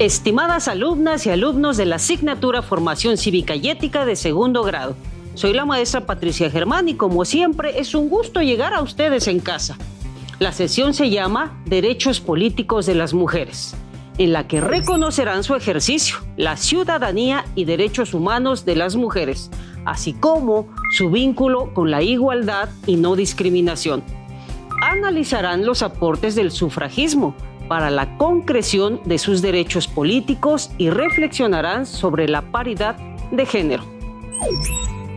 Estimadas alumnas y alumnos de la asignatura Formación Cívica y Ética de segundo grado, soy la maestra Patricia Germán y como siempre es un gusto llegar a ustedes en casa. La sesión se llama Derechos Políticos de las Mujeres, en la que reconocerán su ejercicio, la ciudadanía y derechos humanos de las mujeres, así como su vínculo con la igualdad y no discriminación. Analizarán los aportes del sufragismo para la concreción de sus derechos políticos y reflexionarán sobre la paridad de género.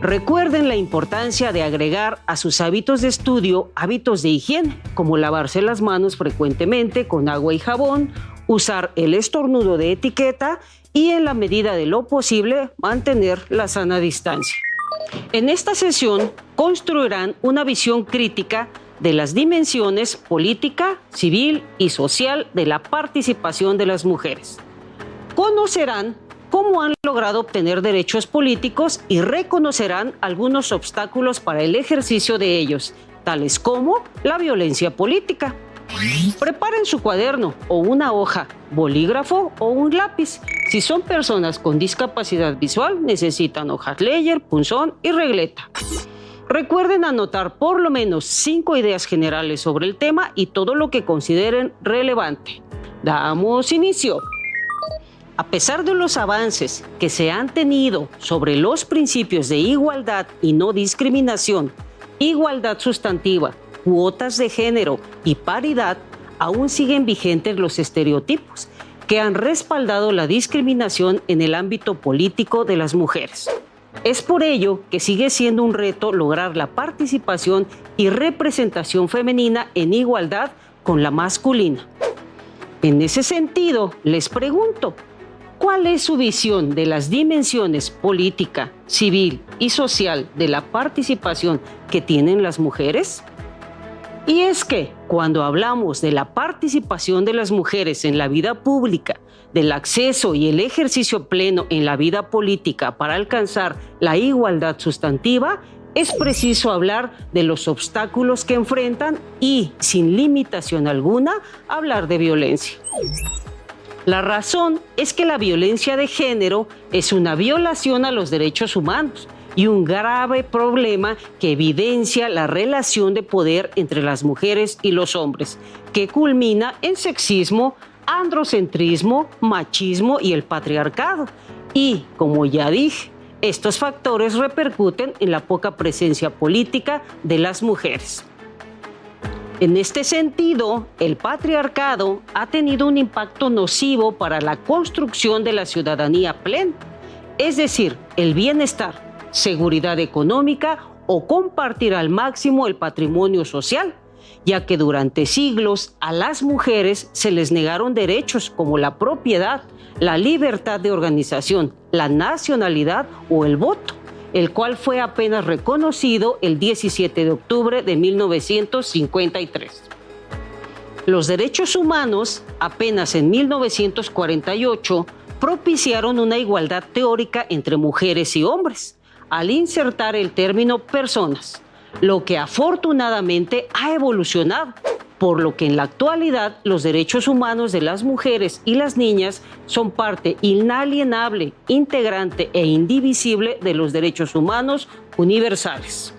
Recuerden la importancia de agregar a sus hábitos de estudio hábitos de higiene, como lavarse las manos frecuentemente con agua y jabón, usar el estornudo de etiqueta y, en la medida de lo posible, mantener la sana distancia. En esta sesión construirán una visión crítica de las dimensiones política, civil y social de la participación de las mujeres. Conocerán cómo han logrado obtener derechos políticos y reconocerán algunos obstáculos para el ejercicio de ellos, tales como la violencia política. Preparen su cuaderno o una hoja, bolígrafo o un lápiz. Si son personas con discapacidad visual, necesitan hojas Ledger, punzón y regleta. Recuerden anotar por lo menos 5 ideas generales sobre el tema y todo lo que consideren relevante. Damos inicio. A pesar de los avances que se han tenido sobre los principios de igualdad y no discriminación, igualdad sustantiva, cuotas de género y paridad, aún siguen vigentes los estereotipos que han respaldado la discriminación en el ámbito político de las mujeres. Es por ello que sigue siendo un reto lograr la participación y representación femenina en igualdad con la masculina. En ese sentido, les pregunto, ¿cuál es su visión de las dimensiones política, civil y social de la participación que tienen las mujeres? Y es que cuando hablamos de la participación de las mujeres en la vida pública, del acceso y el ejercicio pleno en la vida política para alcanzar la igualdad sustantiva, es preciso hablar de los obstáculos que enfrentan y, sin limitación alguna, hablar de violencia. La razón es que la violencia de género es una violación a los derechos humanos y un grave problema que evidencia la relación de poder entre las mujeres y los hombres, que culmina en sexismo, androcentrismo, machismo y el patriarcado. Y, como ya dije, estos factores repercuten en la poca presencia política de las mujeres. En este sentido, el patriarcado ha tenido un impacto nocivo para la construcción de la ciudadanía plena, es decir, el bienestar, seguridad económica o compartir al máximo el patrimonio social, ya que durante siglos a las mujeres se les negaron derechos como la propiedad, la libertad de organización, la nacionalidad o el voto, el cual fue apenas reconocido el 17 de octubre de 1953. Los derechos humanos, apenas en 1948, propiciaron una igualdad teórica entre mujeres y hombres, al insertar el término personas, lo que afortunadamente ha evolucionado, por lo que en la actualidad los derechos humanos de las mujeres y las niñas son parte inalienable, integrante e indivisible de los derechos humanos universales.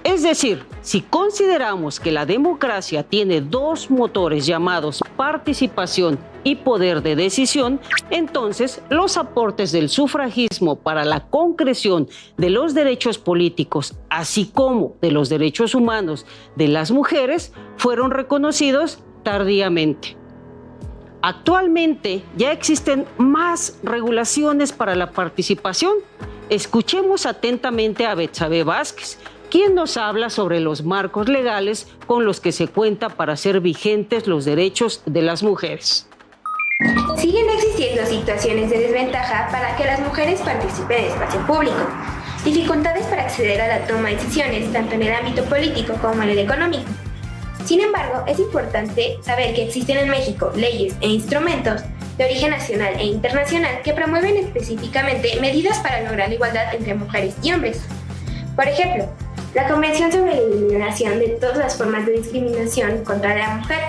Es decir, si consideramos que la democracia tiene dos motores llamados participación y poder de decisión, entonces los aportes del sufragismo para la concreción de los derechos políticos, así como de los derechos humanos de las mujeres, fueron reconocidos tardíamente. Actualmente ya existen más regulaciones para la participación. Escuchemos atentamente a Betsabe Vázquez, quien nos habla sobre los marcos legales con los que se cuenta para hacer vigentes los derechos de las mujeres. Siguen existiendo situaciones de desventaja para que las mujeres participen en el espacio público. Dificultades para acceder a la toma de decisiones, tanto en el ámbito político como en el económico. Sin embargo, es importante saber que existen en México leyes e instrumentos de origen nacional e internacional que promueven específicamente medidas para lograr la igualdad entre mujeres y hombres. Por ejemplo, la Convención sobre la Eliminación de todas las formas de discriminación contra la mujer,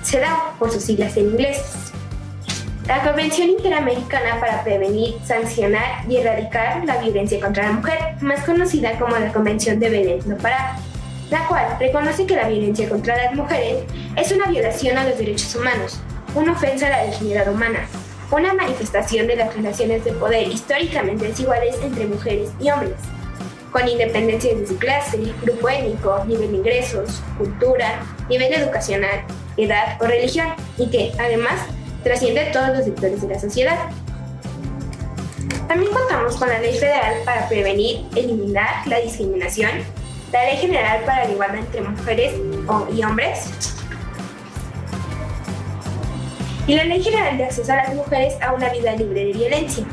CEDAW por sus siglas en inglés. La Convención Interamericana para Prevenir, Sancionar y Erradicar la Violencia contra la Mujer, más conocida como la Convención de Belém do Pará, la cual reconoce que la violencia contra las mujeres es una violación a los derechos humanos, una ofensa a la dignidad humana, una manifestación de las relaciones de poder históricamente desiguales entre mujeres y hombres, con independencia de su clase, grupo étnico, nivel de ingresos, cultura, nivel educacional, edad o religión, y que, además, trasciende todos los sectores de la sociedad. También contamos con la Ley Federal para prevenir, eliminar la discriminación, la Ley General para la Igualdad entre Mujeres y Hombres, y la Ley General de Acceso a las Mujeres a una Vida Libre de Violencia.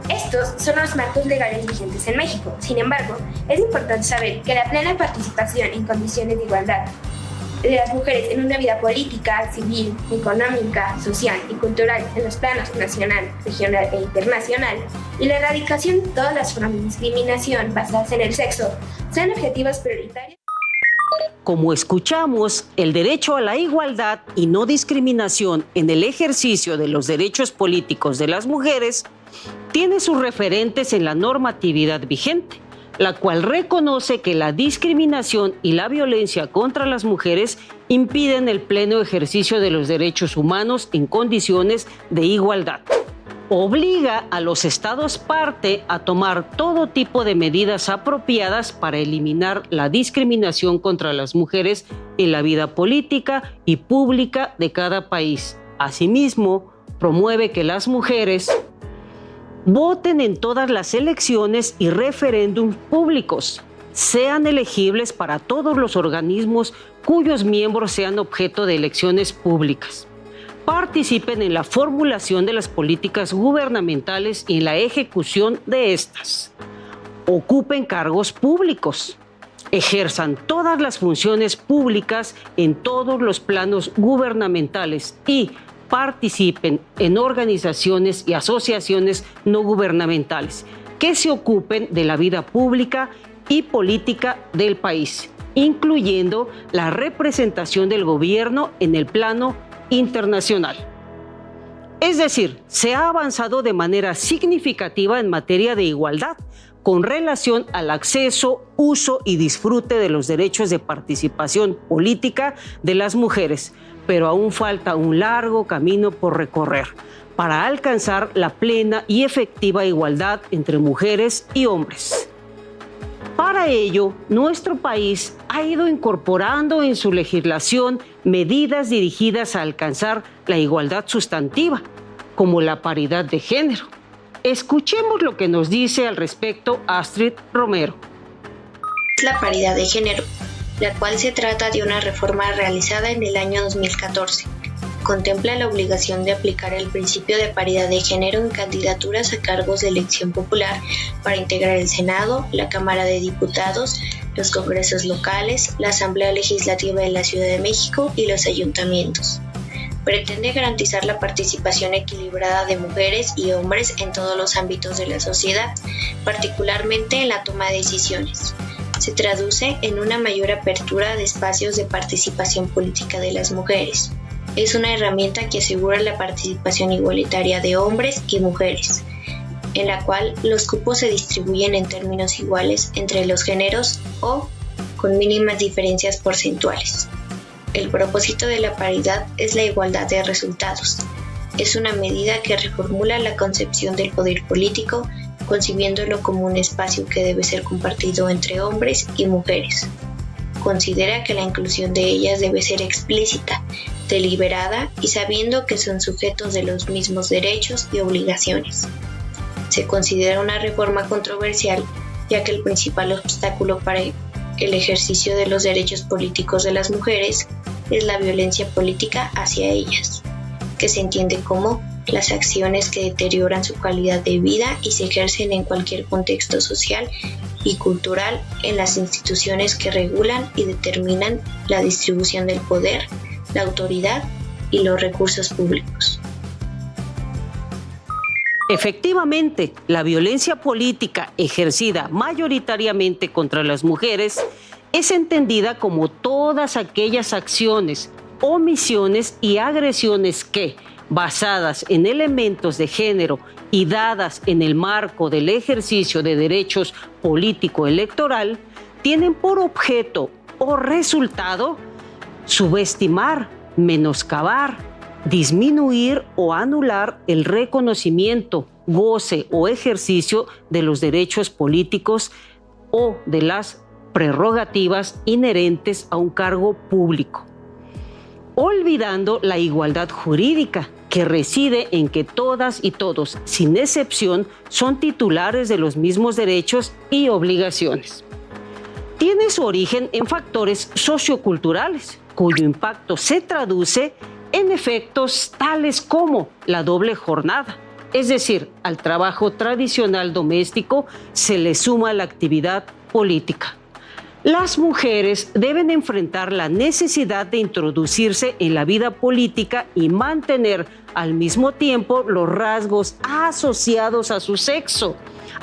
Estos son los marcos legales vigentes en México. Sin embargo, es importante saber que la plena participación en condiciones de igualdad de las mujeres en una vida política, civil, económica, social y cultural en los planos nacional, regional e internacional, y la erradicación de todas las formas de discriminación basadas en el sexo, sean objetivos prioritarios. Como escuchamos, el derecho a la igualdad y no discriminación en el ejercicio de los derechos políticos de las mujeres tiene sus referentes en la normatividad vigente, la cual reconoce que la discriminación y la violencia contra las mujeres impiden el pleno ejercicio de los derechos humanos en condiciones de igualdad. Obliga a los estados parte a tomar todo tipo de medidas apropiadas para eliminar la discriminación contra las mujeres en la vida política y pública de cada país. Asimismo, promueve que las mujeres voten en todas las elecciones y referéndums públicos, sean elegibles para todos los organismos cuyos miembros sean objeto de elecciones públicas, participen en la formulación de las políticas gubernamentales y en la ejecución de estas, ocupen cargos públicos, ejerzan todas las funciones públicas en todos los planos gubernamentales y participen en organizaciones y asociaciones no gubernamentales que se ocupen de la vida pública y política del país, incluyendo la representación del gobierno en el plano internacional. Es decir, se ha avanzado de manera significativa en materia de igualdad con relación al acceso, uso y disfrute de los derechos de participación política de las mujeres, pero aún falta un largo camino por recorrer para alcanzar la plena y efectiva igualdad entre mujeres y hombres. Para ello, nuestro país ha ido incorporando en su legislación medidas dirigidas a alcanzar la igualdad sustantiva, como la paridad de género. Escuchemos lo que nos dice al respecto Astrid Romero. La paridad de género, la cual se trata de una reforma realizada en el año 2014. Contempla la obligación de aplicar el principio de paridad de género en candidaturas a cargos de elección popular para integrar el Senado, la Cámara de Diputados, los congresos locales, la Asamblea Legislativa de la Ciudad de México y los ayuntamientos. Pretende garantizar la participación equilibrada de mujeres y hombres en todos los ámbitos de la sociedad, particularmente en la toma de decisiones. Se traduce en una mayor apertura de espacios de participación política de las mujeres. Es una herramienta que asegura la participación igualitaria de hombres y mujeres, en la cual los cupos se distribuyen en términos iguales entre los géneros o con mínimas diferencias porcentuales. El propósito de la paridad es la igualdad de resultados. Es una medida que reformula la concepción del poder político, concibiéndolo como un espacio que debe ser compartido entre hombres y mujeres. Considera que la inclusión de ellas debe ser explícita, deliberada y sabiendo que son sujetos de los mismos derechos y obligaciones. Se considera una reforma controversial, ya que el principal obstáculo para el ejercicio de los derechos políticos de las mujeres es la violencia política hacia ellas, que se entiende como las acciones que deterioran su calidad de vida y se ejercen en cualquier contexto social y cultural en las instituciones que regulan y determinan la distribución del poder, la autoridad y los recursos públicos. Efectivamente, la violencia política ejercida mayoritariamente contra las mujeres es entendida como todas aquellas acciones, omisiones y agresiones que, basadas en elementos de género y dadas en el marco del ejercicio de derechos político-electoral, tienen por objeto o resultado subestimar, menoscabar, disminuir o anular el reconocimiento, goce o ejercicio de los derechos políticos o de las prerrogativas inherentes a un cargo público, olvidando la igualdad jurídica que reside en que todas y todos, sin excepción, son titulares de los mismos derechos y obligaciones. Tiene su origen en factores socioculturales, cuyo impacto se traduce en efectos tales como la doble jornada, es decir, al trabajo tradicional doméstico se le suma la actividad política. Las mujeres deben enfrentar la necesidad de introducirse en la vida política y mantener al mismo tiempo los rasgos asociados a su sexo,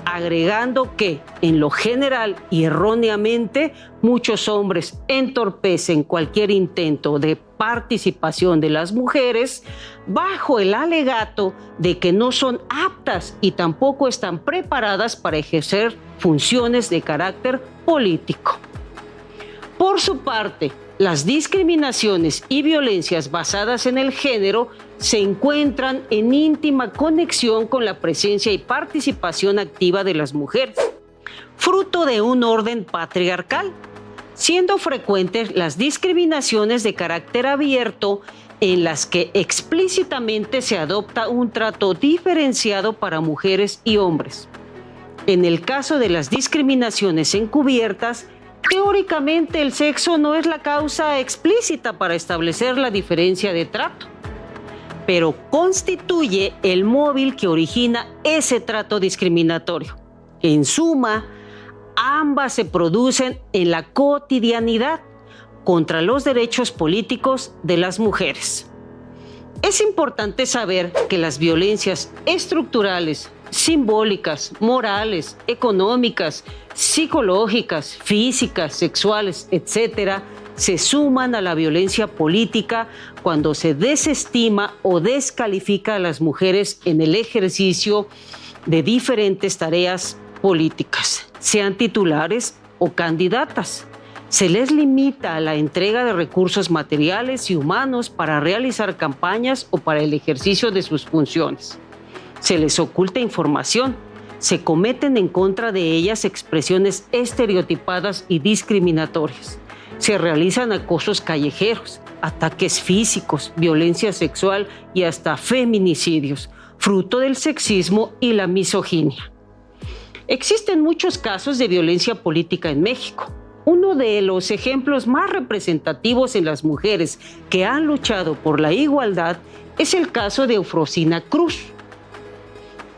agregando que, en lo general y erróneamente, muchos hombres entorpecen cualquier intento de participación de las mujeres bajo el alegato de que no son aptas y tampoco están preparadas para ejercer funciones de carácter político. Por su parte, las discriminaciones y violencias basadas en el género se encuentran en íntima conexión con la presencia y participación activa de las mujeres, fruto de un orden patriarcal, siendo frecuentes las discriminaciones de carácter abierto en las que explícitamente se adopta un trato diferenciado para mujeres y hombres. En el caso de las discriminaciones encubiertas, teóricamente el sexo no es la causa explícita para establecer la diferencia de trato, pero constituye el móvil que origina ese trato discriminatorio. En suma, ambas se producen en la cotidianidad contra los derechos políticos de las mujeres. Es importante saber que las violencias estructurales, simbólicas, morales, económicas, psicológicas, físicas, sexuales, etc., se suman a la violencia política cuando se desestima o descalifica a las mujeres en el ejercicio de diferentes tareas políticas, sean titulares o candidatas. Se les limita a la entrega de recursos materiales y humanos para realizar campañas o para el ejercicio de sus funciones. Se les oculta información, se cometen en contra de ellas expresiones estereotipadas y discriminatorias. Se realizan acosos callejeros, ataques físicos, violencia sexual y hasta feminicidios, fruto del sexismo y la misoginia. Existen muchos casos de violencia política en México. Uno de los ejemplos más representativos en las mujeres que han luchado por la igualdad es el caso de Eufrosina Cruz.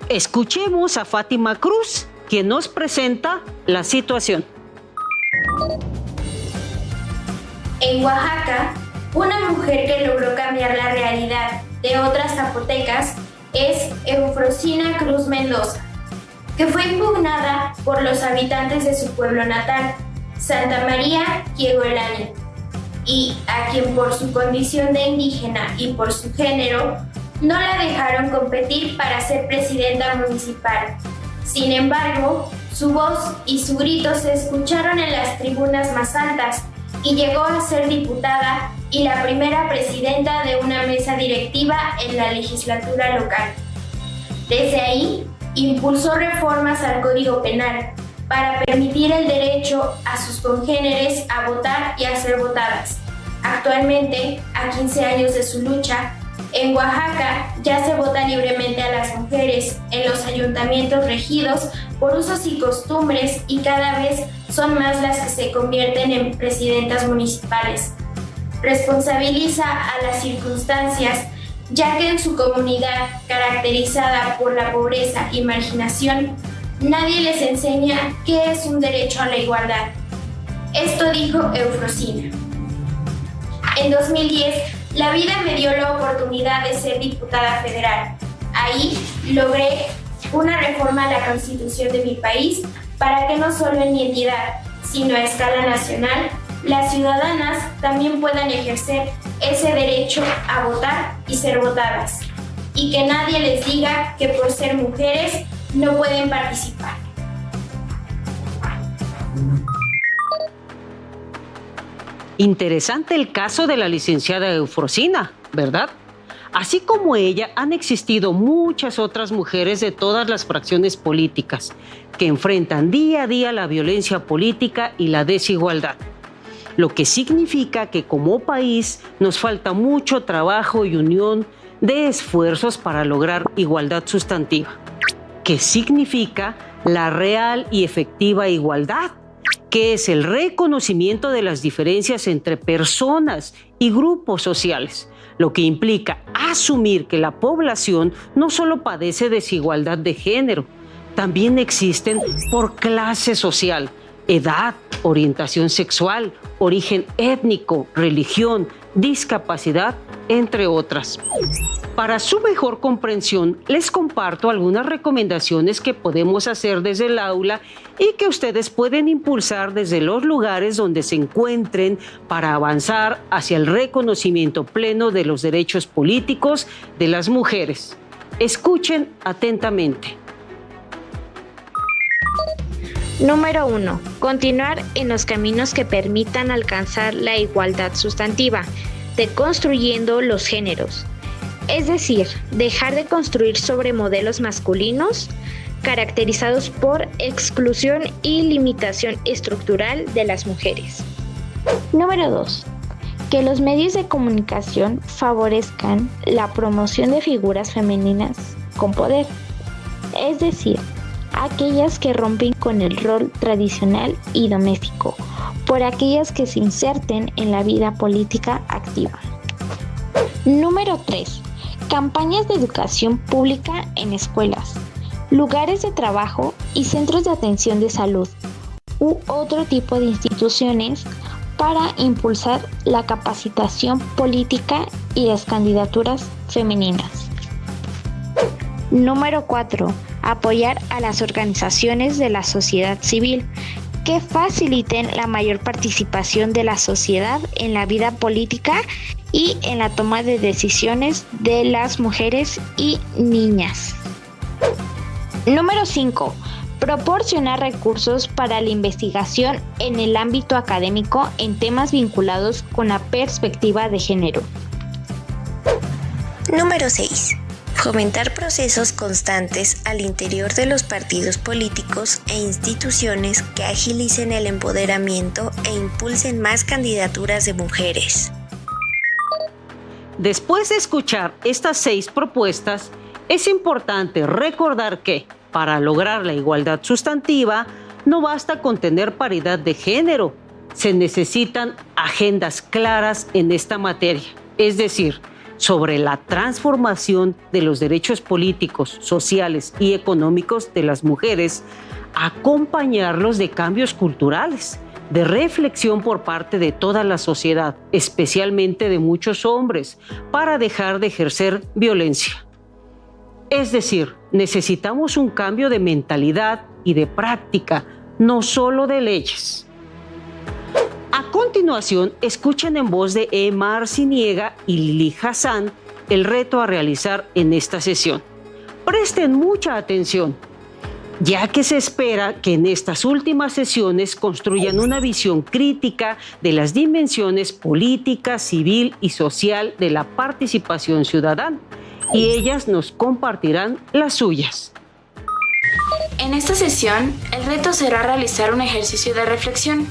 Escuchemos a Fátima Cruz, quien nos presenta la situación. En Oaxaca, una mujer que logró cambiar la realidad de otras zapotecas es Eufrosina Cruz Mendoza, que fue impugnada por los habitantes de su pueblo natal, Santa María Quiegolani, y a quien por su condición de indígena y por su género no la dejaron competir para ser presidenta municipal. Sin embargo, su voz y su grito se escucharon en las tribunas más altas y llegó a ser diputada y la primera presidenta de una mesa directiva en la legislatura local. Desde ahí, impulsó reformas al Código Penal para permitir el derecho a sus congéneres a votar y a ser votadas. Actualmente, a 15 años de su lucha, en Oaxaca ya se vota libremente a las mujeres en los ayuntamientos regidos por usos y costumbres y cada vez son más las que se convierten en presidentas municipales. Responsabiliza a las circunstancias, ya que en su comunidad, caracterizada por la pobreza y marginación, nadie les enseña qué es un derecho a la igualdad. Esto dijo Eufrosina. En 2010, la vida me dio la oportunidad de ser diputada federal. Ahí logré una reforma a la Constitución de mi país para que no solo en mi entidad, sino a escala nacional, las ciudadanas también puedan ejercer ese derecho a votar y ser votadas. y que nadie les diga que por ser mujeres no pueden participar. Interesante el caso de la licenciada Eufrosina, ¿verdad? Así como ella, han existido muchas otras mujeres de todas las fracciones políticas que enfrentan día a día la violencia política y la desigualdad, lo que significa que como país nos falta mucho trabajo y unión de esfuerzos para lograr igualdad sustantiva, que significa la real y efectiva igualdad, que es el reconocimiento de las diferencias entre personas y grupos sociales, lo que implica asumir que la población no solo padece desigualdad de género, también existen por clase social, edad, orientación sexual, origen étnico, religión, discapacidad, entre otras. Para su mejor comprensión, les comparto algunas recomendaciones que podemos hacer desde el aula y que ustedes pueden impulsar desde los lugares donde se encuentren para avanzar hacia el reconocimiento pleno de los derechos políticos de las mujeres. Escuchen atentamente. Número 1. Continuar en los caminos que permitan alcanzar la igualdad sustantiva, deconstruyendo los géneros. Es decir, dejar de construir sobre modelos masculinos caracterizados por exclusión y limitación estructural de las mujeres. Número 2. Que los medios de comunicación favorezcan la promoción de figuras femeninas con poder. Es decir, aquellas que rompen con el rol tradicional y doméstico, por aquellas que se inserten en la vida política activa. Número 3. Campañas de educación pública en escuelas, lugares de trabajo y centros de atención de salud u otro tipo de instituciones para impulsar la capacitación política y las candidaturas femeninas. Número 4. Apoyar a las organizaciones de la sociedad civil que faciliten la mayor participación de la sociedad en la vida política y en la toma de decisiones de las mujeres y niñas. Número 5. Proporcionar recursos para la investigación en el ámbito académico en temas vinculados con la perspectiva de género. Número 6. Fomentar procesos constantes al interior de los partidos políticos e instituciones que agilicen el empoderamiento e impulsen más candidaturas de mujeres. Después de escuchar estas 6 propuestas, es importante recordar que, para lograr la igualdad sustantiva, no basta con tener paridad de género. Se necesitan agendas claras en esta materia, es decir, sobre la transformación de los derechos políticos, sociales y económicos de las mujeres, acompañarlos de cambios culturales, de reflexión por parte de toda la sociedad, especialmente de muchos hombres, para dejar de ejercer violencia. Es decir, necesitamos un cambio de mentalidad y de práctica, no solo de leyes. A continuación, escuchen en voz de Emma Arciniega y Lili Hassan el reto a realizar en esta sesión. Presten mucha atención, ya que se espera que en estas últimas sesiones construyan una visión crítica de las dimensiones política, civil y social de la participación ciudadana, y ellas nos compartirán las suyas. En esta sesión, el reto será realizar un ejercicio de reflexión.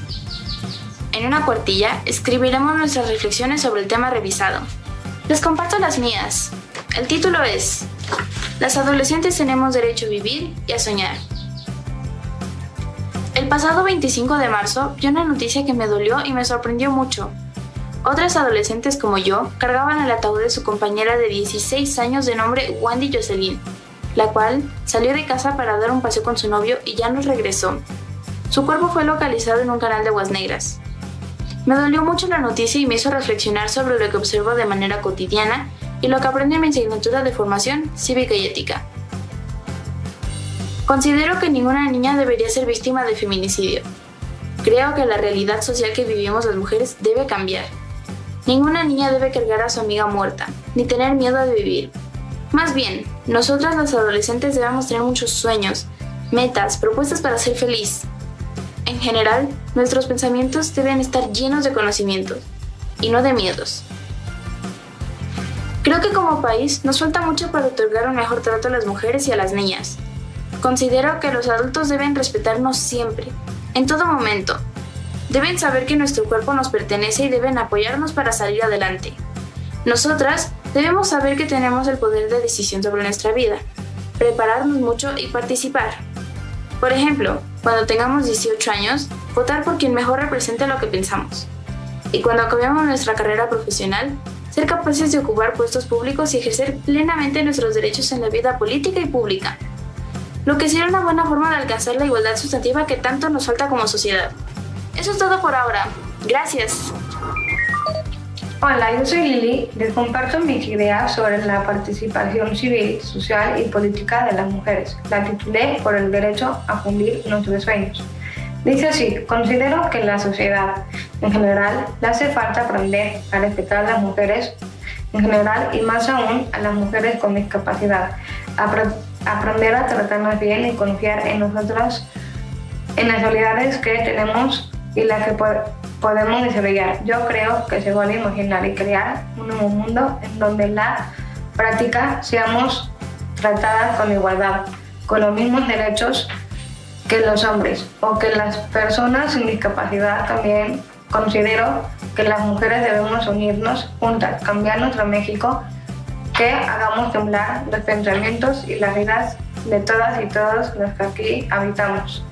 En una cuartilla escribiremos nuestras reflexiones sobre el tema revisado. Les comparto las mías. El título es: Las adolescentes tenemos derecho a vivir y a soñar. El pasado 25 de marzo vi una noticia que me dolió y me sorprendió mucho. Otras adolescentes como yo cargaban el ataúd de su compañera de 16 años de nombre Wendy Jocelyn, la cual salió de casa para dar un paseo con su novio y ya no regresó. Su cuerpo fue localizado en un canal de aguas negras. Me dolió mucho la noticia y me hizo reflexionar sobre lo que observo de manera cotidiana y lo que aprendí en mi asignatura de formación cívica y ética. Considero que ninguna niña debería ser víctima de feminicidio. Creo que la realidad social que vivimos las mujeres debe cambiar. Ninguna niña debe cargar a su amiga muerta, ni tener miedo de vivir. Más bien, nosotras las adolescentes debemos tener muchos sueños, metas, propuestas para ser feliz. En general, nuestros pensamientos deben estar llenos de conocimientos y no de miedos. Creo que como país nos falta mucho para otorgar un mejor trato a las mujeres y a las niñas. Considero que los adultos deben respetarnos siempre, en todo momento. Deben saber que nuestro cuerpo nos pertenece y deben apoyarnos para salir adelante. Nosotras debemos saber que tenemos el poder de decisión sobre nuestra vida, prepararnos mucho y participar. Por ejemplo, cuando tengamos 18 años, votar por quien mejor represente lo que pensamos. Y cuando acabemos nuestra carrera profesional, ser capaces de ocupar puestos públicos y ejercer plenamente nuestros derechos en la vida política y pública. Lo que será una buena forma de alcanzar la igualdad sustantiva que tanto nos falta como sociedad. Eso es todo por ahora. Gracias. Hola, yo soy Lili. Les comparto mis ideas sobre la participación civil, social y política de las mujeres. La titulé Por el derecho a cumplir nuestros sueños. Dice así: considero que la sociedad en general le hace falta aprender a respetar a las mujeres en general y más aún a las mujeres con discapacidad. Aprender a tratarnos bien y confiar en nosotras, en las habilidades que tenemos y las que podemos desarrollar. Yo creo que se vale imaginar y crear un nuevo mundo en donde la práctica seamos tratadas con igualdad, con los mismos derechos que los hombres o que las personas sin discapacidad. También considero que las mujeres debemos unirnos juntas, cambiar nuestro México, que hagamos temblar los pensamientos y las vidas de todas y todos los que aquí habitamos.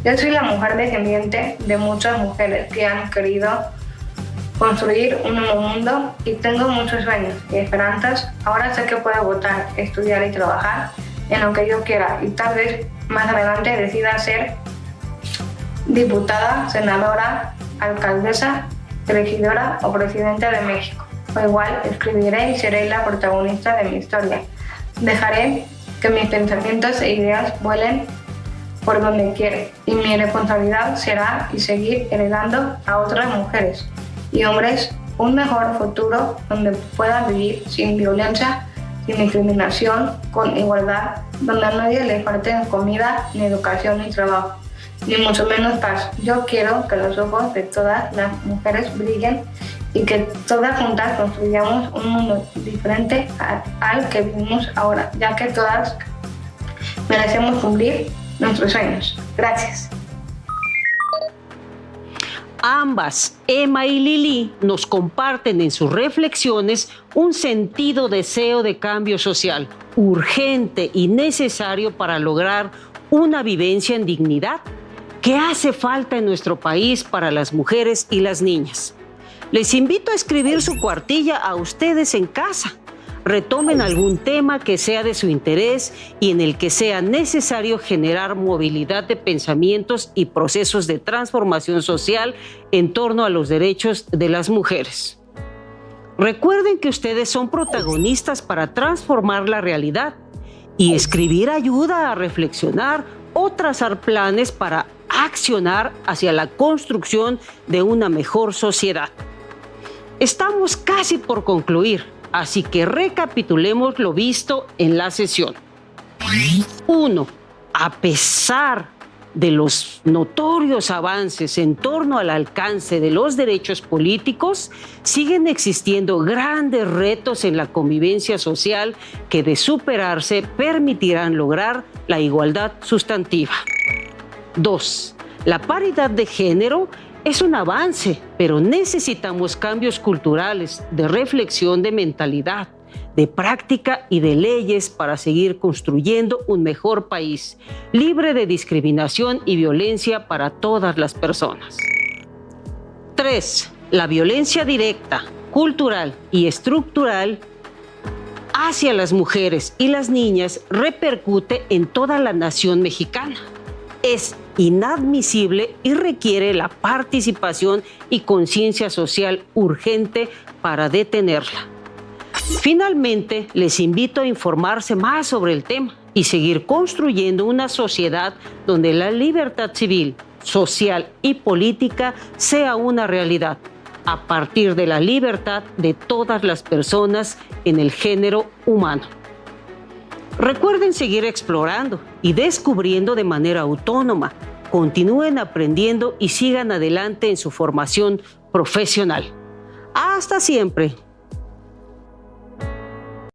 Yo soy la mujer descendiente de muchas mujeres que han querido construir un nuevo mundo y tengo muchos sueños y esperanzas. Ahora sé que puedo votar, estudiar y trabajar en lo que yo quiera y tal vez más adelante decida ser diputada, senadora, alcaldesa, regidora o presidenta de México. O igual escribiré y seré la protagonista de mi historia. Dejaré que mis pensamientos e ideas vuelen por donde quiera y mi responsabilidad será y seguir heredando a otras mujeres y hombres un mejor futuro donde puedan vivir sin violencia, sin discriminación, con igualdad, donde a nadie le falte comida, ni educación, ni trabajo, ni mucho menos paz. Yo quiero que los ojos de todas las mujeres brillen y que todas juntas construyamos un mundo diferente al que vivimos ahora, ya que todas merecemos cumplir nuestros sueños. Gracias. Ambas, Emma y Lili, nos comparten en sus reflexiones un sentido deseo de cambio social, urgente y necesario para lograr una vivencia en dignidad que hace falta en nuestro país para las mujeres y las niñas. Les invito a escribir su cuartilla a ustedes en casa. Retomen algún tema que sea de su interés y en el que sea necesario generar movilidad de pensamientos y procesos de transformación social en torno a los derechos de las mujeres. Recuerden que ustedes son protagonistas para transformar la realidad y escribir ayuda a reflexionar o trazar planes para accionar hacia la construcción de una mejor sociedad. Estamos casi por concluir. Así que recapitulemos lo visto en la sesión. 1. A pesar de los notorios avances en torno al alcance de los derechos políticos, siguen existiendo grandes retos en la convivencia social que, de superarse, permitirán lograr la igualdad sustantiva. 2. La paridad de género es un avance, pero necesitamos cambios culturales, de reflexión de mentalidad, de práctica y de leyes para seguir construyendo un mejor país, libre de discriminación y violencia para todas las personas. 3. La violencia directa, cultural y estructural hacia las mujeres y las niñas repercute en toda la nación mexicana. Es inadmisible y requiere la participación y conciencia social urgente para detenerla. Finalmente, les invito a informarse más sobre el tema y seguir construyendo una sociedad donde la libertad civil, social y política sea una realidad, a partir de la libertad de todas las personas en el género humano. Recuerden seguir explorando y descubriendo de manera autónoma. Continúen aprendiendo y sigan adelante en su formación profesional. Hasta siempre.